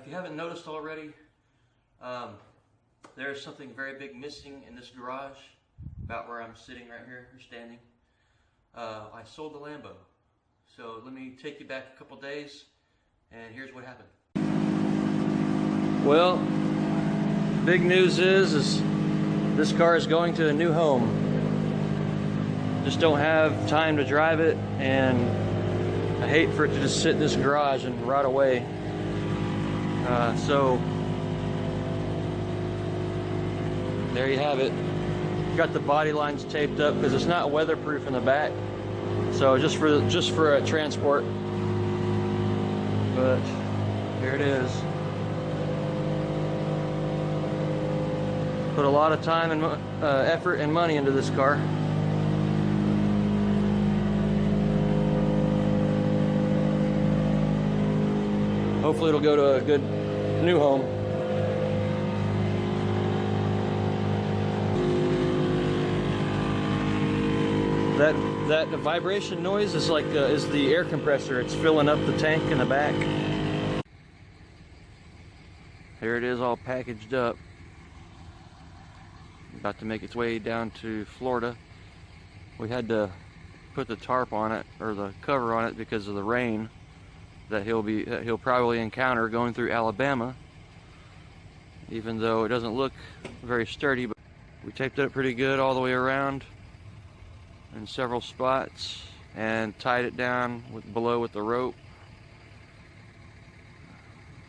If you haven't noticed already, there's something very big missing in this garage, about where I'm sitting right here, or standing. I sold the Lambo. So let me take you back a couple days, and here's what happened. Well, big news is this car is going to a new home. Just don't have time to drive it, and I hate for it to just sit in this garage and rot away. So there you have it. Got the body lines taped up because it's not weatherproof in the back. So just for a transport. But here it is. Put a lot of time and effort and money into this car. Hopefully it'll go to a good new home. That vibration noise is like is the air compressor. It's filling up the tank in the back. Here it is, all packaged up. About to make its way down to Florida. We had to put the tarp on it, or the cover on it, because of the rain that he'll probably encounter going through Alabama. Even though it doesn't look very sturdy, but we taped it up pretty good all the way around in several spots and tied it down below with the rope.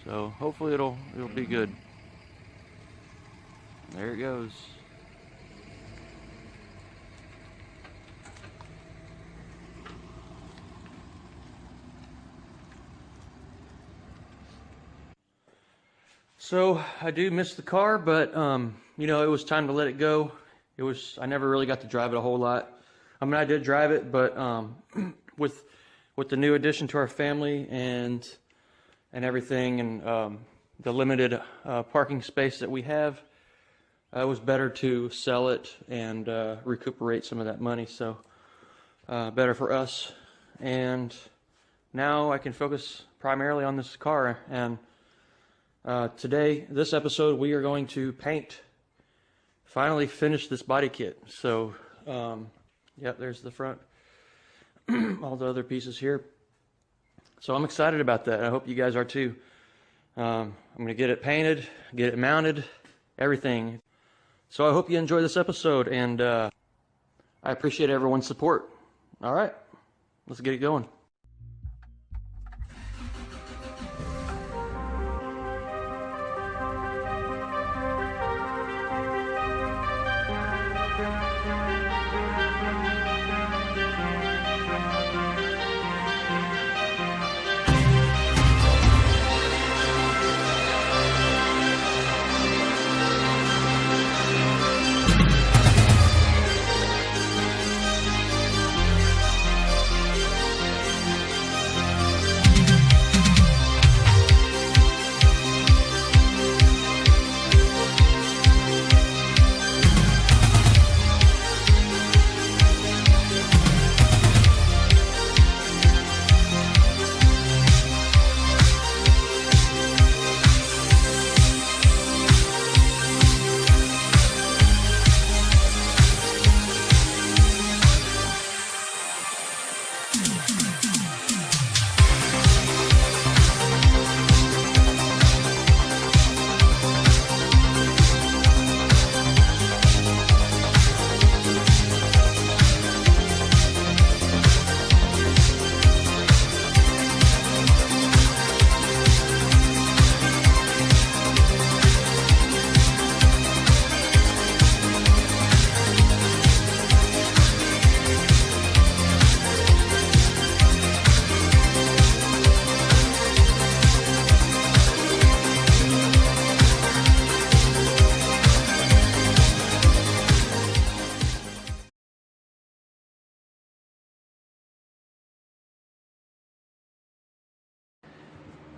So hopefully it'll be good. There it goes. So I do miss the car, but you know, it was time to let it go. I never really got to drive it a whole lot. I mean, I did drive it, but with the new addition to our family and everything, and the limited parking space that we have, it was better to sell it and recuperate some of that money. So better for us. And now I can focus primarily on this car. And today, this episode, we are going to finally finish this body kit. So yep, there's the front, all the other pieces here. So I'm excited about that. I hope you guys are too. I'm going to get it painted, get it mounted, everything. So I hope you enjoy this episode, and I appreciate everyone's support. All right, let's get it going.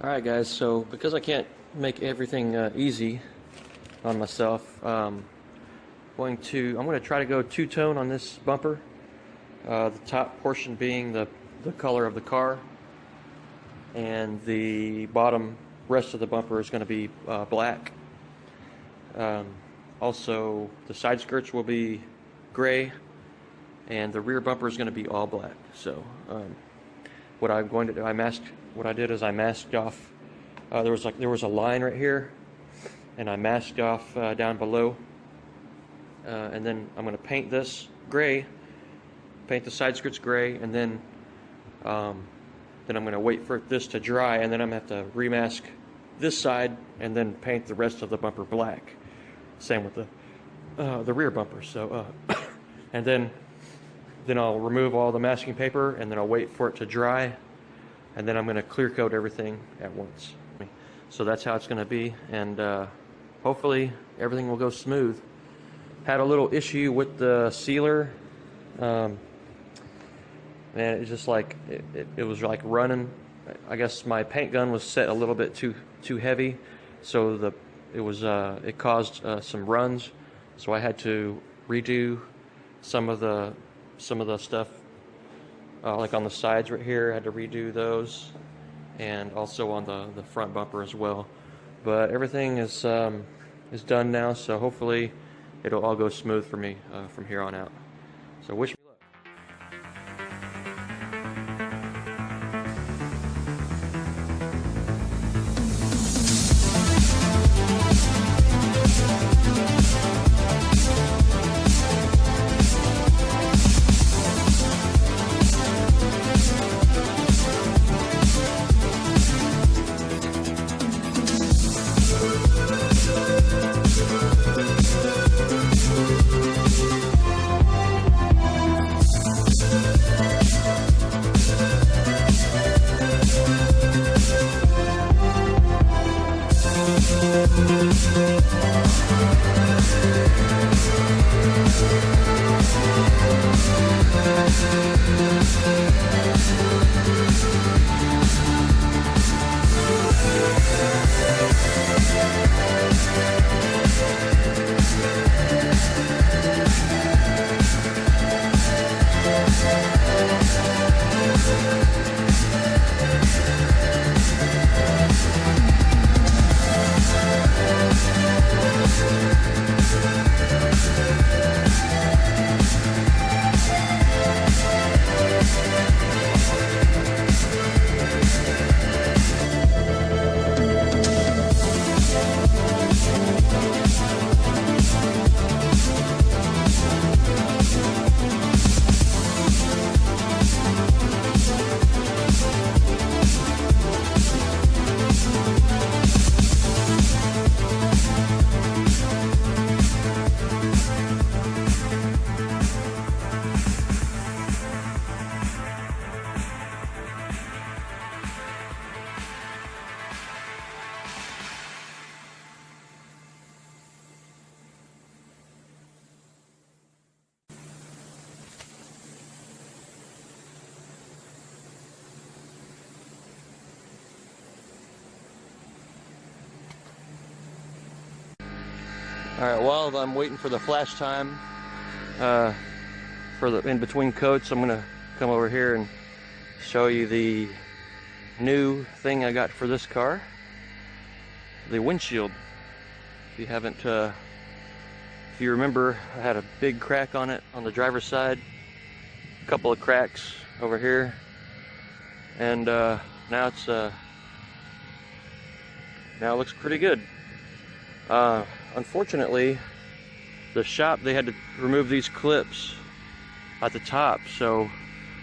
Alright guys, so because I can't make everything easy on myself, I'm going to try to go two-tone on this bumper, the top portion being the color of the car, and the bottom rest of the bumper is going to be black. Also, the side skirts will be gray, and the rear bumper is going to be all black. So, what I'm going to do, what I did is I masked off. There was a line right here, and I masked off down below. And then I'm going to paint this gray, paint the side skirts gray, and then I'm going to wait for this to dry, and then I'm going to have to remask this side and then paint the rest of the bumper black. Same with the rear bumper. So and then I'll remove all the masking paper, and then I'll wait for it to dry, and then I'm going to clear coat everything at once. So that's how it's going to be, and hopefully everything will go smooth. Had a little issue with the sealer. Man, it's just like it was like running. I guess my paint gun was set a little bit too heavy, so it caused some runs. So I had to redo some of the stuff, like on the sides right here. I had to redo those, and also on the front bumper as well. But everything is done now, so hopefully it'll all go smooth for me from here on out. So wish me luck. Alright, while I'm waiting for the flash time for the in between coats, I'm gonna come over here and show you the new thing I got for this car, the windshield. If you haven't, if you remember, I had a big crack on it on the driver's side, a couple of cracks over here, and now it looks pretty good. Unfortunately, the shop, they had to remove these clips at the top, so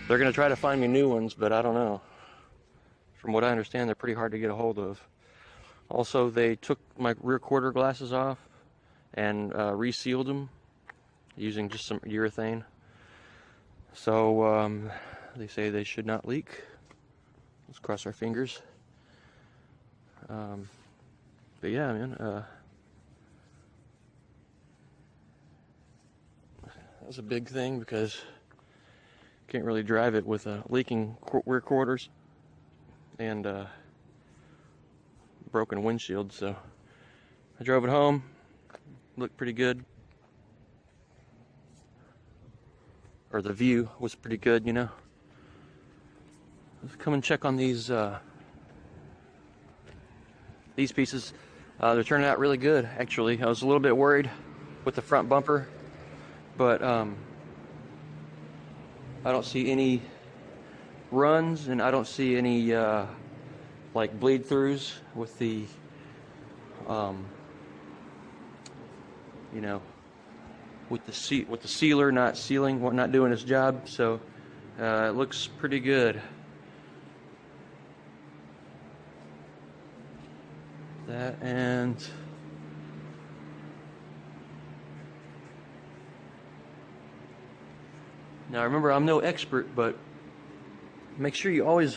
they're going to try to find me new ones, but I don't know. From what I understand, they're pretty hard to get a hold of. Also, they took my rear quarter glasses off and resealed them using just some urethane. So they say they should not leak. Let's cross our fingers. But yeah, man, that's a big thing because can't really drive it with leaking rear quarters and broken windshield. So I drove it home, looked pretty good, or the view was pretty good, you know. Let's come and check on these these pieces, they're turning out really good, actually. I was a little bit worried with the front bumper, but I don't see any runs, and I don't see any like bleed throughs with the you know, with the sealer not sealing, not doing its job. So it looks pretty good. That, and now remember, I'm no expert, but make sure you always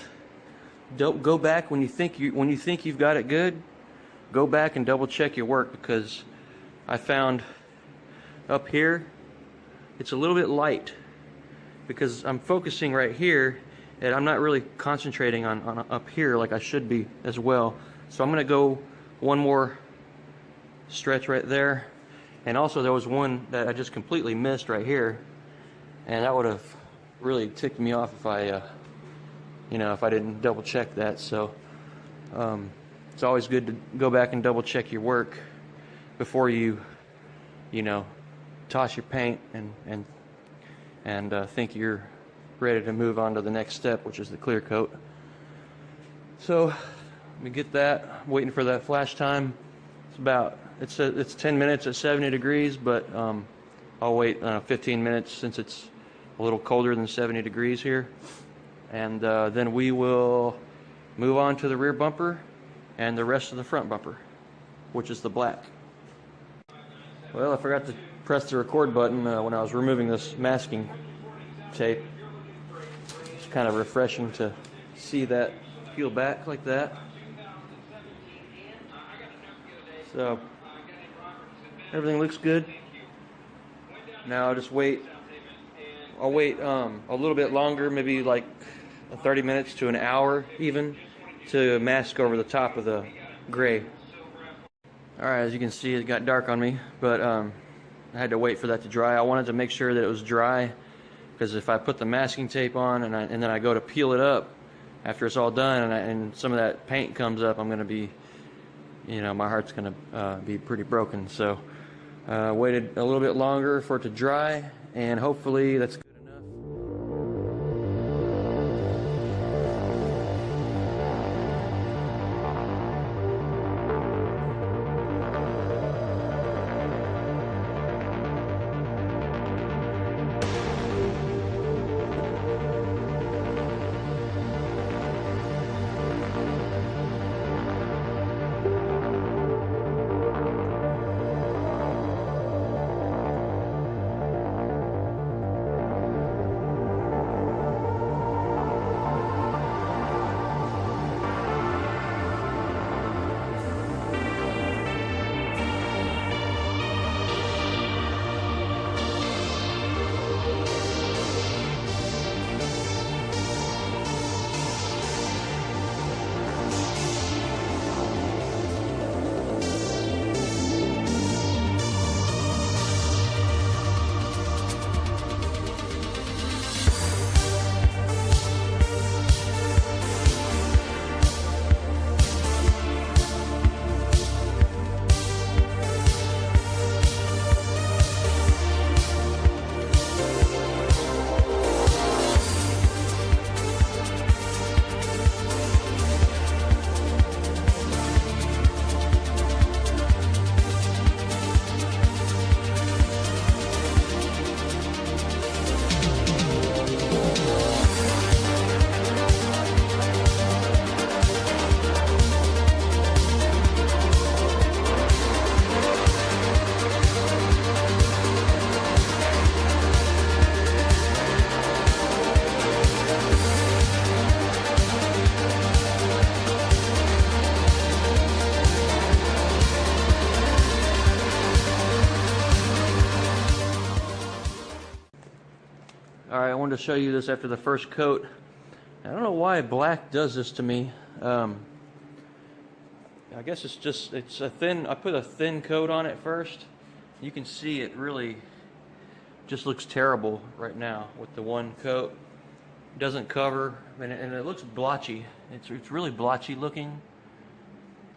don't go back when you think you've got it good. Go back and double check your work, because I found up here it's a little bit light because I'm focusing right here and I'm not really concentrating on up here like I should be as well. So I'm gonna go one more stretch right there. And also there was one that I just completely missed right here, and that would have really ticked me off if I if I didn't double check that. So it's always good to go back and double check your work before you toss your paint and think you're ready to move on to the next step, which is the clear coat. So let me get that. I'm waiting for that flash time. It's 10 minutes at 70 degrees, but I'll wait 15 minutes since it's a little colder than 70 degrees here, and then we will move on to the rear bumper and the rest of the front bumper, which is the black. Well, I forgot to press the record button when I was removing this masking tape. It's kind of refreshing to see that peel back like that. So everything looks good. Now I'll just wait. I'll wait a little bit longer, maybe like 30 minutes to an hour even, to mask over the top of the gray. Alright, as you can see, it got dark on me, but I had to wait for that to dry. I wanted to make sure that it was dry, because if I put the masking tape on and then I go to peel it up after it's all done, and some of that paint comes up, I'm going to be, my heart's going to be pretty broken. So waited a little bit longer for it to dry, and hopefully that's good enough. Alright, I wanted to show you this after the first coat. I don't know why black does this to me. I guess it's a thin, I put a thin coat on it first. You can see it really just looks terrible right now with the one coat. It doesn't cover, and it looks blotchy. It's really blotchy looking.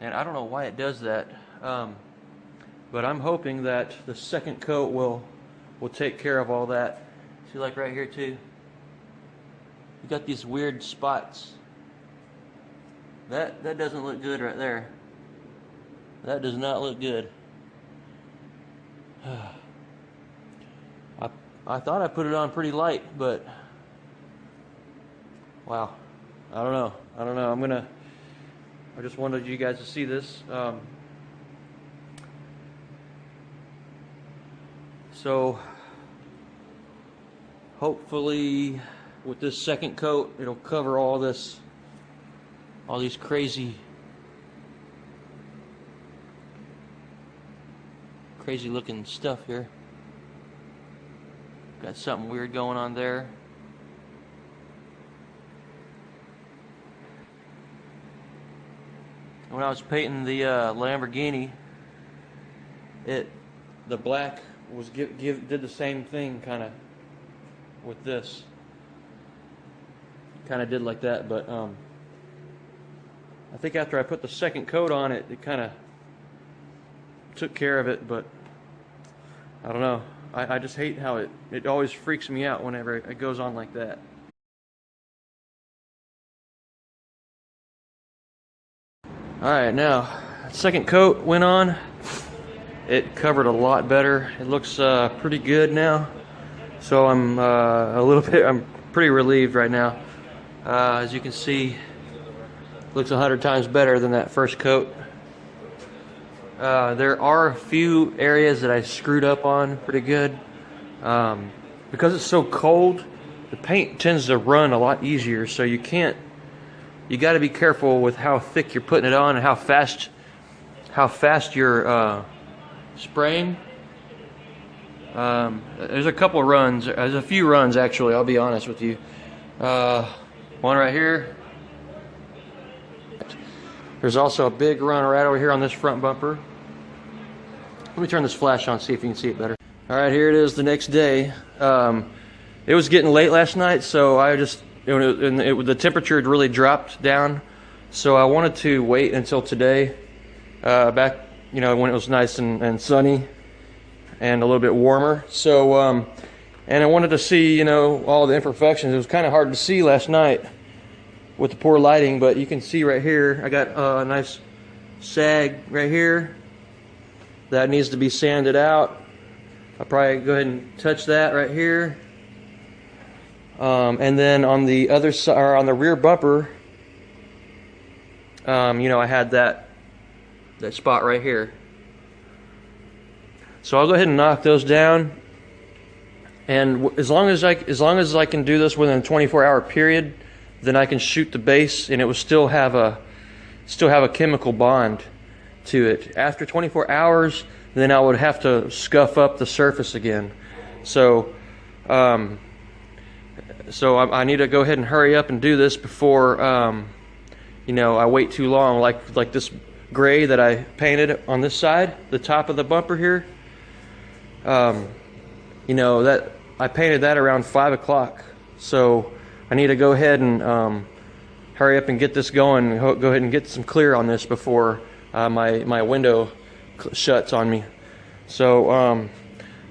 and I don't know why it does that, but I'm hoping that the second coat will take care of all that. See, like right here too, you got these weird spots. That doesn't look good right there. That does not look good. I thought I put it on pretty light, but wow, I don't know. I just wanted you guys to see this. So hopefully with this second coat, it'll cover all these crazy looking stuff here. Got something weird going on there. When I was painting the Lamborghini, the black was did the same thing kind of with this. Kind of did like that, but I think after I put the second coat on it, it kind of took care of it. But I don't know. I just hate how it always freaks me out whenever it goes on like that. Alright, now second coat went on. It covered a lot better. It looks pretty good now. So I'm I'm pretty relieved right now. As you can see, it looks 100 times better than that first coat. There are a few areas that I screwed up on pretty good. Because it's so cold, the paint tends to run a lot easier, so you got to be careful with how thick you're putting it on and how fast you're spraying. There's a couple runs. There's a few runs actually, I'll be honest with you. One right here. There's also a big run right over here on this front bumper. Let me turn this flash on, see if you can see it better. Alright, here it is the next day. It was getting late last night, so I just, the temperature had really dropped down, so I wanted to wait until today, back, when it was nice and sunny and a little bit warmer. So, and I wanted to see, all the imperfections. It was kind of hard to see last night with the poor lighting, but you can see right here, I got a nice sag right here that needs to be sanded out. I'll probably go ahead and touch that right here. And then on the other side, or on the rear bumper, I had that spot right here. So I'll go ahead and knock those down. And as long as I can do this within a 24-hour period, then I can shoot the base, and it will still have a chemical bond to it. After 24 hours, then I would have to scuff up the surface again. So, I need to go ahead and hurry up and do this before, I wait too long. Like this gray that I painted on this side, the top of the bumper here. That I painted that around 5 o'clock. So I need to go ahead and hurry up and get this going. Go ahead and get some clear on this before my window shuts on me. So, all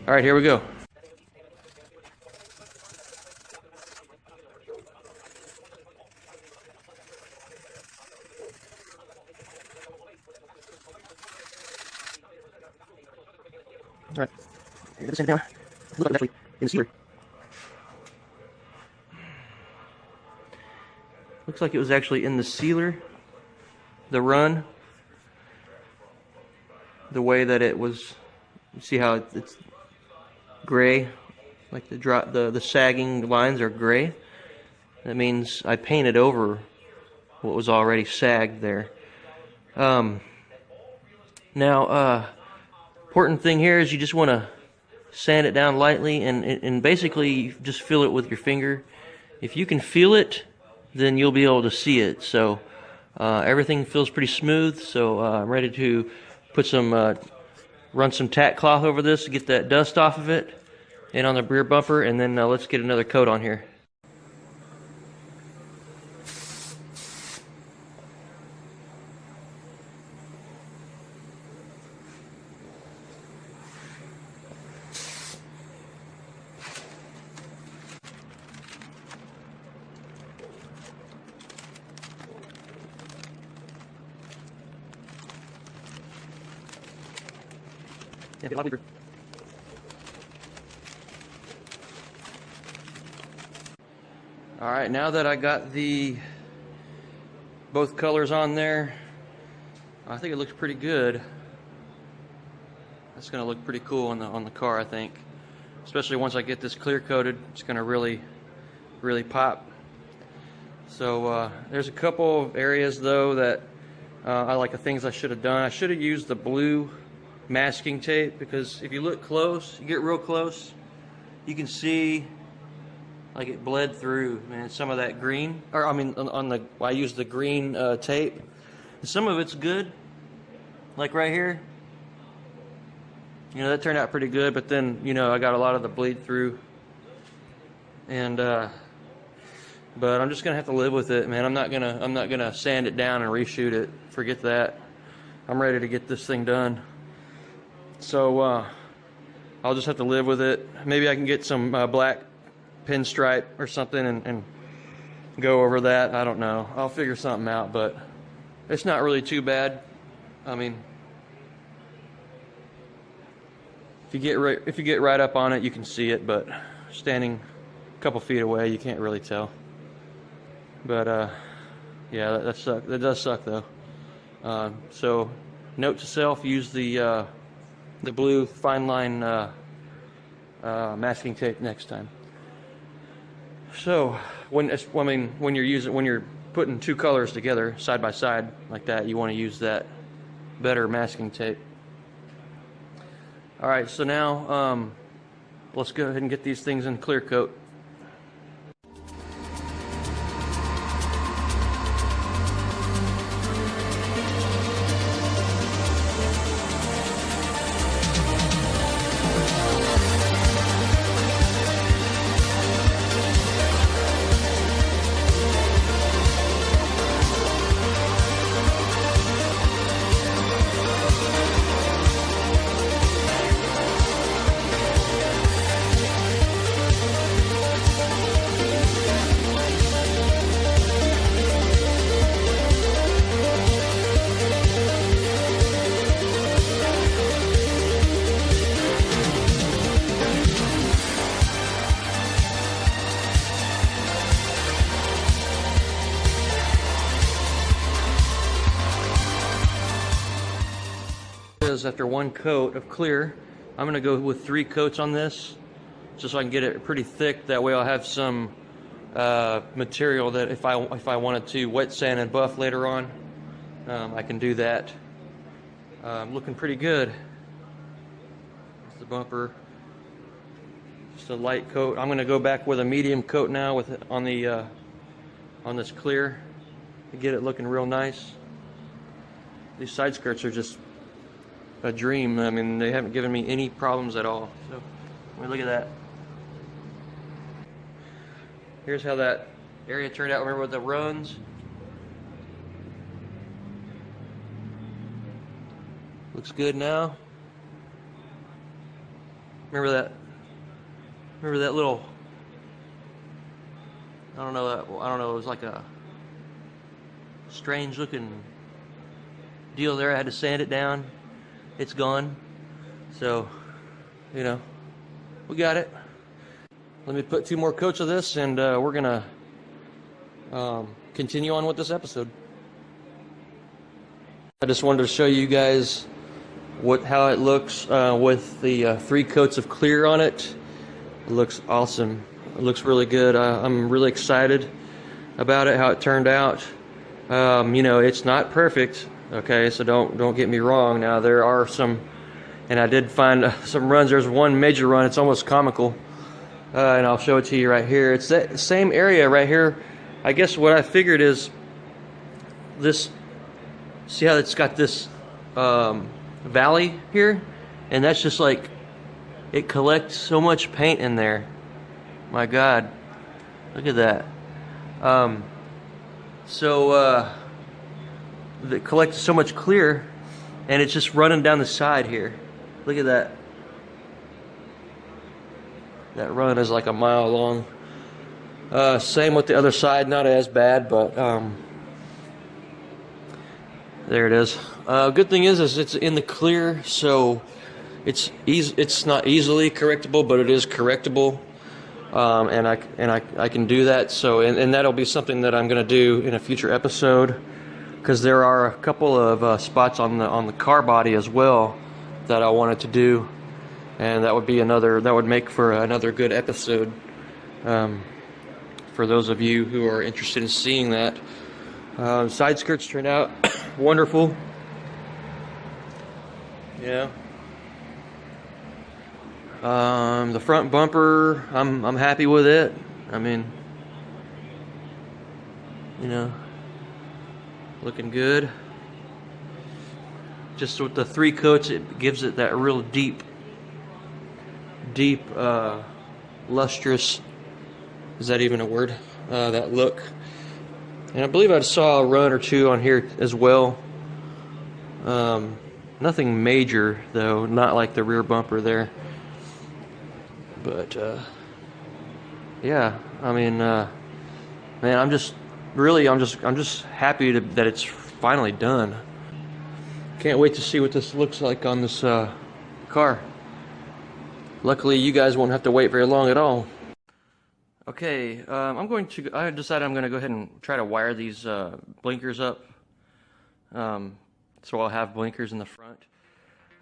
right, here we go. All right, get this down. Look at actually in the sealer. Looks like it was actually in the sealer, the run. The way that it was, you see how it's gray, like the sagging lines are gray. That means I painted over what was already sagged there. Now, important thing here is you just want to sand it down lightly and basically just feel it with your finger. If you can feel it, then you'll be able to see it. So everything feels pretty smooth, so I'm ready to put run some tack cloth over this to get that dust off of it and on the rear bumper, and then let's get another coat on here. All right, now that I got both colors on there, I think it looks pretty good. That's gonna look pretty cool on the car, I think. Especially once I get this clear coated, it's gonna really pop. So there's a couple of areas though that I like the things I should have done. I should have used the blue masking tape, because if you look close, you get real close, you can see like it bled through, man, some of that green, or I mean I used the green tape. Some of it's good, like right here, you know, that turned out pretty good, but then, you know, I got a lot of the bleed through, and but I'm just gonna have to live with it, man. I'm not gonna sand it down and reshoot it. Forget that. I'm ready to get this thing done. So I'll just have to live with it. Maybe I can get some black pinstripe or something and go over that. I don't know. I'll figure something out, but it's not really too bad. I mean, if you get right up on it, you can see it, but standing a couple feet away, you can't really tell. But yeah, that sucks. That does suck though. So note to self: use the blue fine line masking tape next time. So when you're putting two colors together side by side like that, you want to use that better masking tape. All right, so now let's go ahead and get these things in clear coat. After one coat of clear, I'm going to go with 3 coats on this, just so I can get it pretty thick. That way I'll have some material that if I wanted to wet sand and buff later on, I can do that. Looking pretty good. That's the bumper. Just a light coat. I'm going to go back with a medium coat now on this clear to get it looking real nice. These side skirts are just a dream. I mean, they haven't given me any problems at all. So, I mean, look at that. Here's how that area turned out. Remember with the runs? Looks good now. Remember that little, I don't know, it was like a strange looking deal there. I had to sand it down. It's gone. So, you know, we got it. Let me put 2 more coats of this, and we're gonna continue on with this episode. I just wanted to show you guys how it looks with the 3 coats of clear on it. It looks awesome. It looks really good. I'm really excited about it, how it turned out. You know, it's not perfect. Okay, so don't get me wrong. Now there are some, and I did find some runs. There's one major run. It's almost comical, and I'll show it to you right here. It's that same area right here. I guess what I figured is this. See how it's got this valley here, and that's just like it collects so much paint in there. My God, look at that. That collects so much clear, and it's just running down the side here. Look at that. That run is like a mile long. Same with the other side, not as bad, but there it is. Good thing is it's in the clear, so It's not easily correctable, but it is correctable, and I can do that. So and that'll be something that I'm going to do in a future episode, because there are a couple of spots on the car body as well that I wanted to do, and that would make for another good episode. For those of you who are interested in seeing that, side skirts turned out wonderful. Yeah. The front bumper, I'm happy with it. I mean, you know, looking good. Just with the 3 coats, it gives it that real deep, lustrous, is that even a word? That look. And I believe I saw a run or two on here as well. Nothing major though, not like the rear bumper there. But yeah, I mean, man, I'm just happy that it's finally done. Can't wait to see what this looks like on this car. Luckily, you guys won't have to wait very long at all. Okay, I decided I'm going to go ahead and try to wire these blinkers up. So I'll have blinkers in the front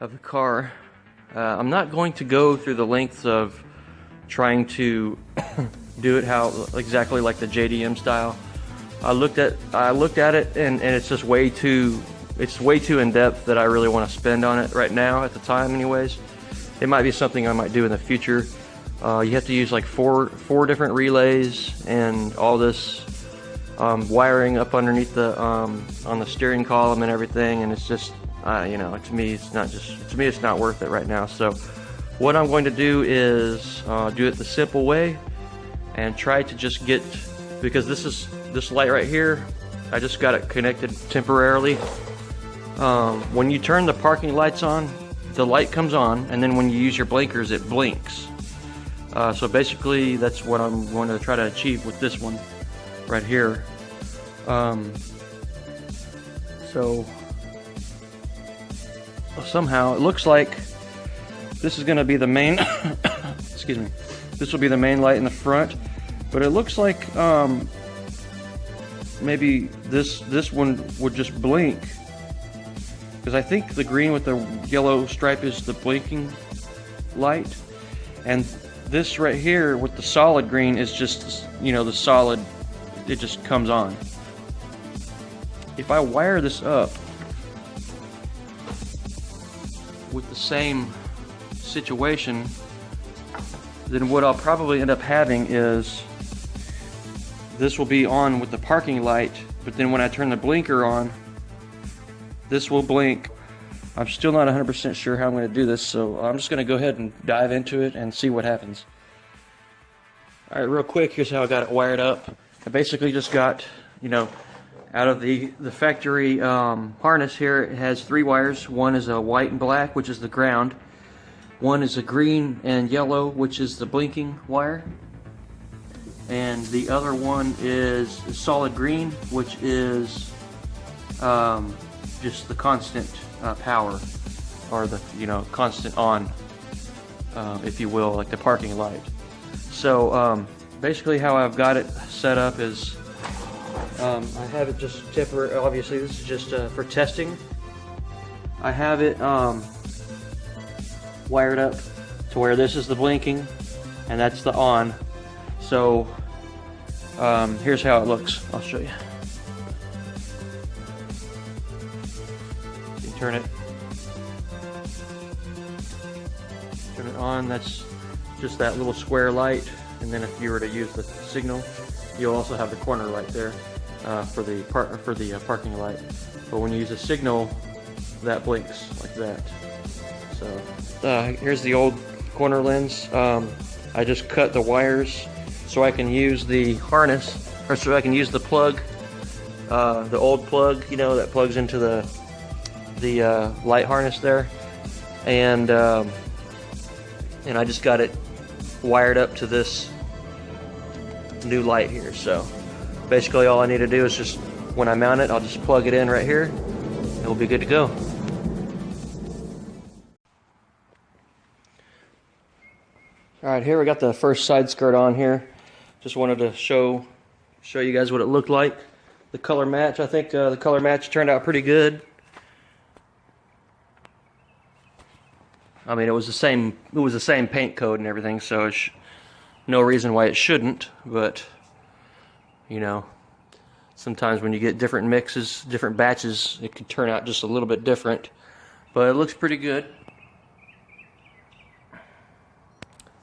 of the car. I'm not going to go through the lengths of trying to do it exactly like the JDM style. I looked at it and it's just way too in depth that I really want to spend on it right now at the time anyways. It might be something I might do in the future. You have to use like four different relays and all this wiring up underneath the on the steering column and everything, and it's just you know, to me it's not worth it right now. So what I'm going to do is do it the simple way and try to just get, because this light right here, I just got it connected temporarily. When you turn the parking lights on, the light comes on, and then when you use your blinkers, it blinks. So basically that's what I'm going to try to achieve with this one right here. So somehow it looks like this is going to be the main excuse me, this will be the main light in the front, but it looks like maybe this one would just blink, because I think the green with the yellow stripe is the blinking light, and this right here with the solid green is just, you know, the solid, it just comes on. If I wire this up with the same situation, then what I'll probably end up having is this will be on with the parking light, but then when I turn the blinker on, this will blink. I'm still not 100% sure how I'm going to do this, so I'm just going to go ahead and dive into it and see what happens. Alright, real quick, here's how I got it wired up. I basically just got, you know, out of the factory harness here, it has 3 wires. One is a white and black, which is the ground. One is a green and yellow, which is the blinking wire. And the other one is solid green, which is just the constant power, or the, you know, constant on, if you will, like the parking light. So basically how I've got it set up is I have it just temporary. Obviously this is just for testing. I have it wired up to where this is the blinking and that's the on. So here's how it looks. I'll show you. You turn it on. That's just that little square light, and then if you were to use the signal, you'll also have the corner light there for the parking light. But when you use a signal, that blinks like that. So here's the old corner lens. I just cut the wires so I can use the harness, or so I can use the plug, the old plug, you know, that plugs into the light harness there, and I just got it wired up to this new light here. So basically all I need to do is just, when I mount it, I'll just plug it in right here and we'll be good to go. All right, here we got the first side skirt on here. Just wanted to show you guys what it looked like. The color match, I think the color match turned out pretty good. I mean, it was the same paint code and everything, so no reason why it shouldn't, but you know, sometimes when you get different mixes, different batches, it could turn out just a little bit different, but it looks pretty good.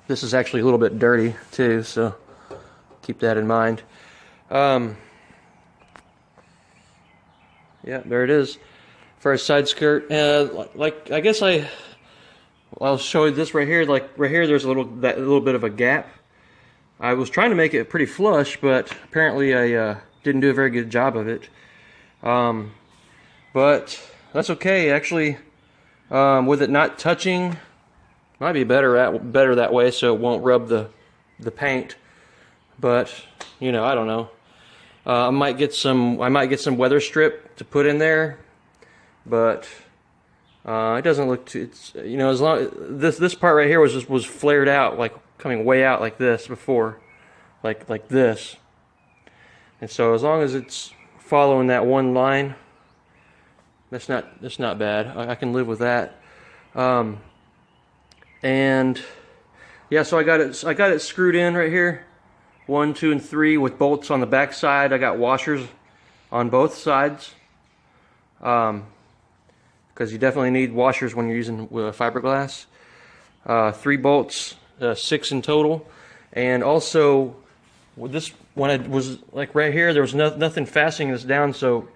This is actually a little bit dirty too, so keep that in mind. Yeah, there it is. First side skirt. Like, I guess I'll show you this right here. Like right here, there's a little bit of a gap. I was trying to make it pretty flush, but apparently I didn't do a very good job of it. But that's okay. Actually, with it not touching, might be better that way, so it won't rub the paint. But you know, I don't know. I might get some weather strip to put in there, but it doesn't look too. It's, you know, as long this part right here was flared out, like coming way out like this before, like this. And so as long as it's following that one line, that's not bad. I can live with that. And yeah, so I got it screwed in right here, 1, 2, and 3 with bolts on the back side. I got washers on both sides, because you definitely need washers when you're using fiberglass. 3 bolts, 6 in total. And also, with this, when I was like right here, there was nothing fastening this down, so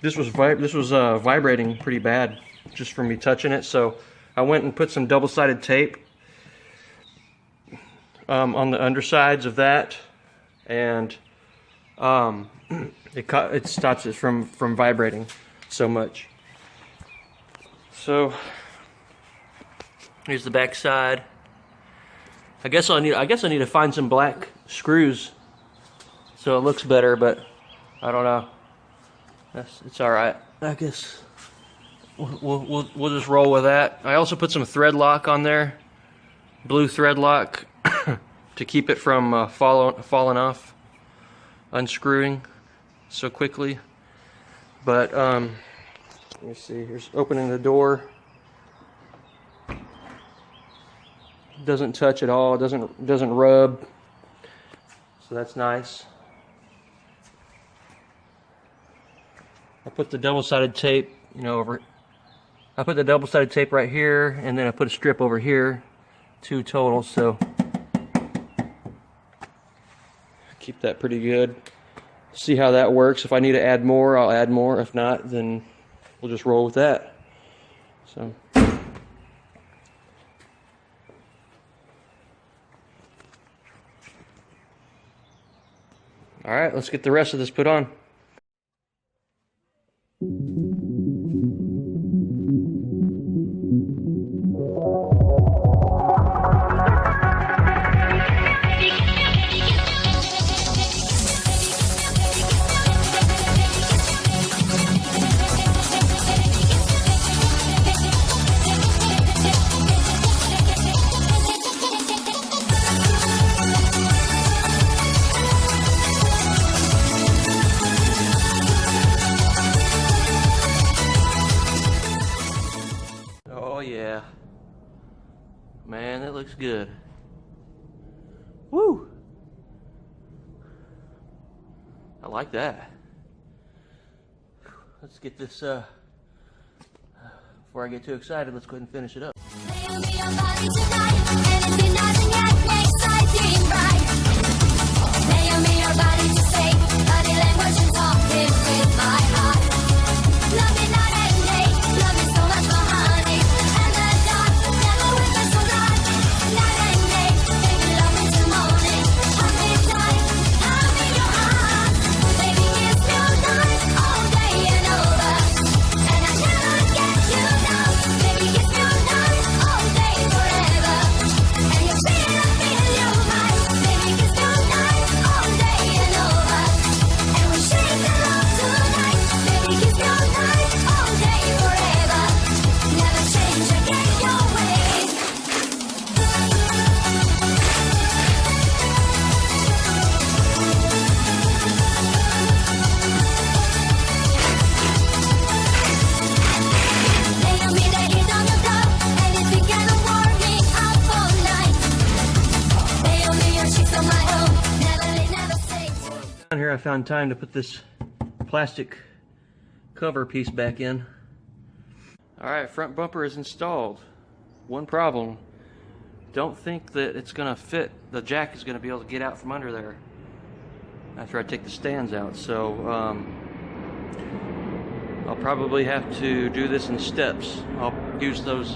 this was vibrating pretty bad just from me touching it. So I went and put some double-sided tape on the undersides of that, and it stops it from vibrating so much. So here's the back side. I guess I need to find some black screws so it looks better, but I don't know. It's all right. I guess we'll just roll with that. I also put some thread lock on there, blue thread lock, to keep it from falling off, unscrewing so quickly. But let me see. Here's opening the door. Doesn't touch at all. Doesn't rub. So that's nice. I put the double-sided tape, you know, I put the double-sided tape right here, and then I put a strip over here, 2 total. So keep that pretty good. See how that works. If I need to add more, I'll add more. If not, then we'll just roll with that. So. All right, let's get the rest of this put on. Man, that looks good. Woo! I like that. Let's get this, before I get too excited, let's go ahead and finish it up. And Down here I found time to put this plastic cover piece back in. Alright, front bumper is installed. One problem. Don't think that it's going to fit. The jack is going to be able to get out from under there after I take the stands out. So I'll probably have to do this in steps. I'll use those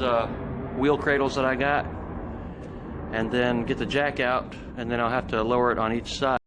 wheel cradles that I got and then get the jack out, and then I'll have to lower it on each side.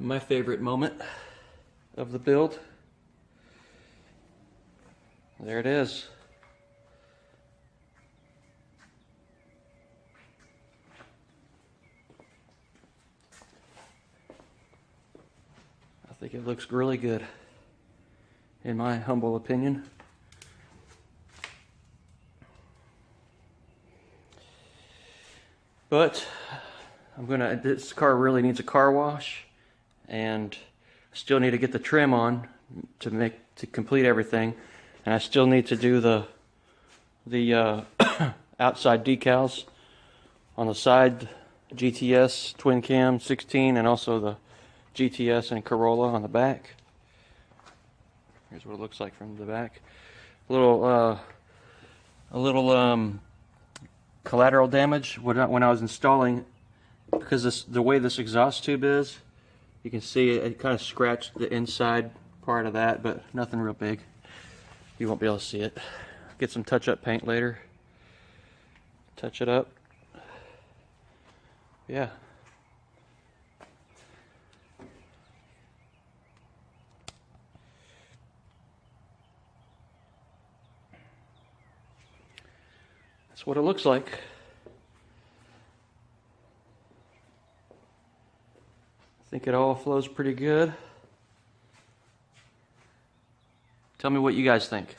My favorite moment of the build. There it is. I think it looks really good, in my humble opinion. But this car really needs a car wash. And I still need to get the trim on to complete everything, and I still need to do the outside decals on the side, GTS twin cam 16, and also the GTS and Corolla on the back. Here's what it looks like from the back. A little collateral damage when I was installing, because the way this exhaust tube is. You can see it kind of scratched the inside part of that, but nothing real big. You won't be able to see it. Get some touch-up paint later. Touch it up. Yeah. That's what it looks like. I think it all flows pretty good. Tell me what you guys think.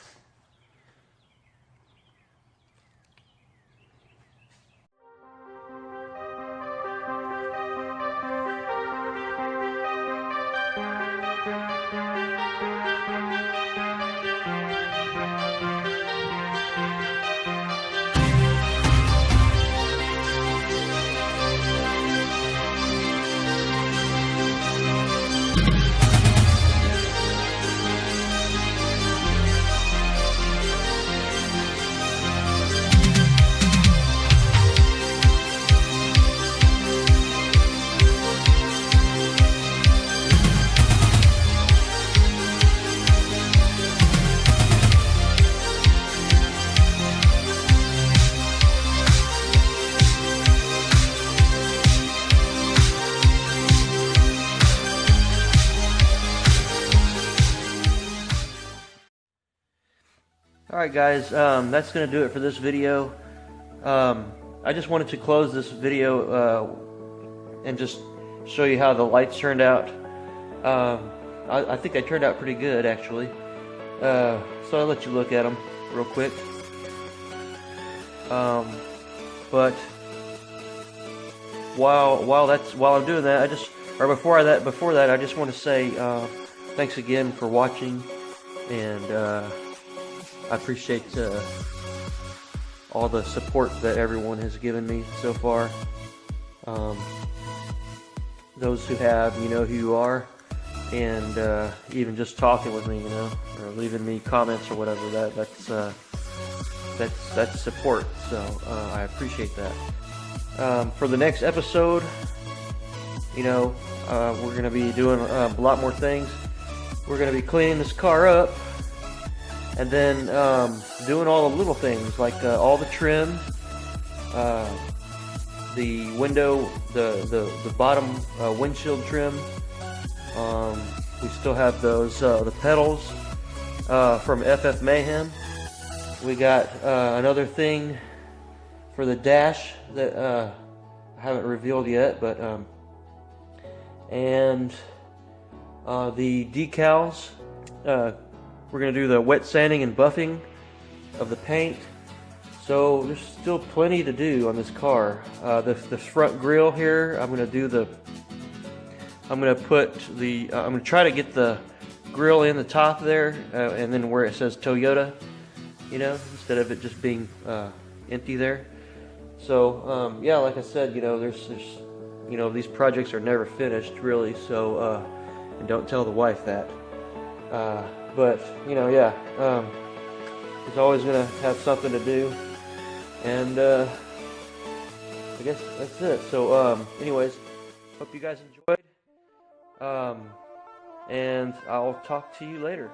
Alright guys, that's going to do it for this video. I just wanted to close this video and just show you how the lights turned out. I think they turned out pretty good actually. So I'll let you look at them real quick. But while I'm doing that, before that, I just want to say thanks again for watching, and I appreciate all the support that everyone has given me so far. Those who have, you know who you are, and even just talking with me, you know, or leaving me comments or whatever. That's support. So I appreciate that. For the next episode, you know, we're going to be doing a lot more things. We're going to be cleaning this car up, and then doing all the little things like all the trim, the window, the bottom windshield trim. We still have those the pedals from FF Mayhem. We got another thing for the dash that I haven't revealed yet, but and the decals. We're gonna do the wet sanding and buffing of the paint. So there's still plenty to do on this car. The front grille here, I'm gonna try to get the grill in the top there, and then where it says Toyota, you know, instead of it just being empty there. So yeah, like I said, you know, there's you know, these projects are never finished really. So and don't tell the wife that. But you know, yeah, it's always gonna have something to do, and I guess that's it. So anyways, hope you guys enjoyed. And I'll talk to you later.